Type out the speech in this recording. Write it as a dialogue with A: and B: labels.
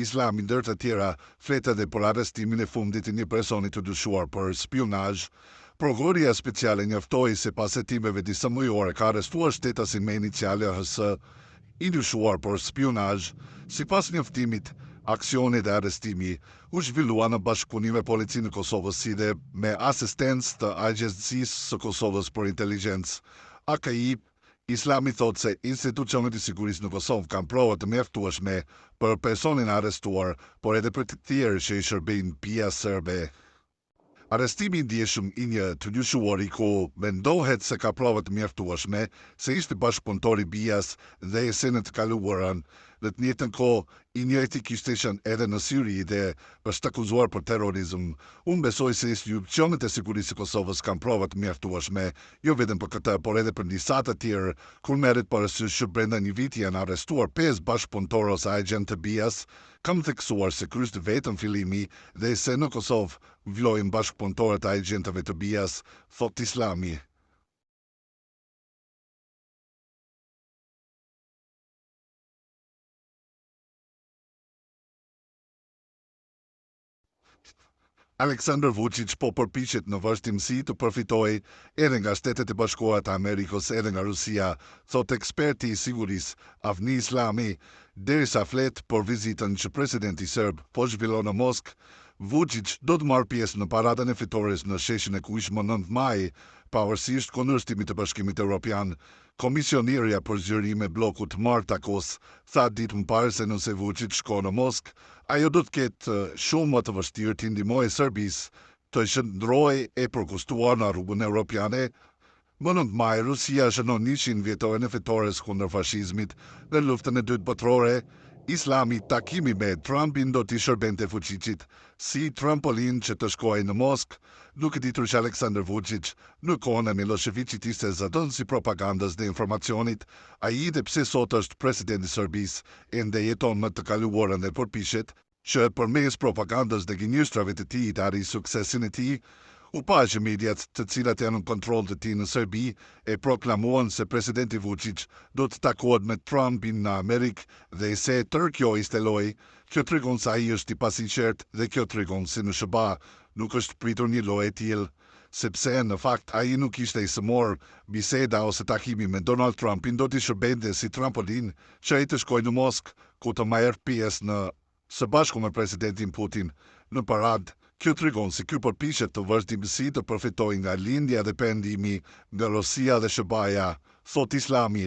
A: Islami ndër të tjera flet edhe për arrestimin e fundit të një personi të dyshuar për spionazh. Prokuroria speciale njoftoi se pas hetimeve disa mujore ka arrestuar shtetasin me iniciale HS i dyshuar për spionazh. Sipas njoftimit, aksioni dhe arrestimi u zhvillua në bashkëpunim me policinë e Kosovës si dhe me asistencë të Agjencisë së Kosovës për Inteligjencë, AKI. Islami thot se institucionet e sigurisë në Kosovë kanë prova të mjaftueshme për personin arrestuar, por edhe për të tjerë që i shërbejnë pija serbe. Arrestimi i ndjeshëm i një të dyshuari ku mendohet se ka prova të mjaftueshme se ishte bashkëpunëtor i BIAS dhe se në të kaluarën dhe të njëjtën kohë i njëjti kishte qenë edhe në Siri dhe është akuzuar për terrorizëm. Unë besoj se institucionet e sigurisë së Kosovës kanë prova të mjaftueshme, jo vetëm për këtë, por edhe për disa të tjerë, kur merret parasysh që brenda një viti janë arrestuar 5 bashkëpunëtorë ose agent të BIAS, kam theksuar se kryshte vetëm fillimi dhe se në Kosovë vlojnë bashkëpunëtorët e agentëve të BIAS, thot Islami. Aleksandar Vučić po përpiqet në vazhdimsi të përfitojë edhe nga Shtetet e Bashkuara të Amerikës edhe nga Rusia, thot eksperti i sigurisë Avni Islami, derisa flet për vizitën që presidenti serb po zhvillon në Moskë. Vučić do të marrë pjesë në paradën e fitores në sheshin e kuish më 9 maj, pavarësisht kundërshtimit të Bashkimit Evropian. Komisionirja për zgjerim e bllokut Marta Kos tha ditë më parë se nëse Vučić shkon në Moskë, ajo do të ketë shumë më të vështirë të ndihmojë Serbisë të qëndrojë e përkushtuar në rrugën evropiane. Më 9 maj, Rusia shënon 100 vjetorën e fitores kundër fashizmit në luftën e dytë botërore. Islami takimi me Trumpin do t'i shërbente Vučićit si trampolin që të shkojë në Moskë, duke ditur që Aleksandar Vučić në kohën e Miloševićit ishte zëdhënësi propagandës dhe informacionit. Ai dhe pse sot është presidenti i Serbisë ende jeton më të kaluarën dhe përpiqet që përmes propagandës dhe gënjeshtrave të tij të arrijë suksesin e tij. U pa që mediat të cilat janë në kontroll të tij në Serbi e proklamuan se presidenti Vučić do të takohet me Trumpin në Amerikë dhe se tërë kjo ishte lojë. Kjo tregon se ai është i pasinqert dhe kjo tregon se në SBA nuk është pritur një lojë e tillë, sepse në fakt ai nuk ishte i sëmor. Biseda ose takimi me Donald Trumpin do t'i shërbente si trampolin që ai të shkojë në Moskë, ku të marrë pjesë në së bashku me presidentin Putin në paradë. Kjo tregon se ky përpiqet të vazhdimsi të përfitojë nga lindja dhe perëndimi nga Rusia dhe SBA-ja, thot Islami.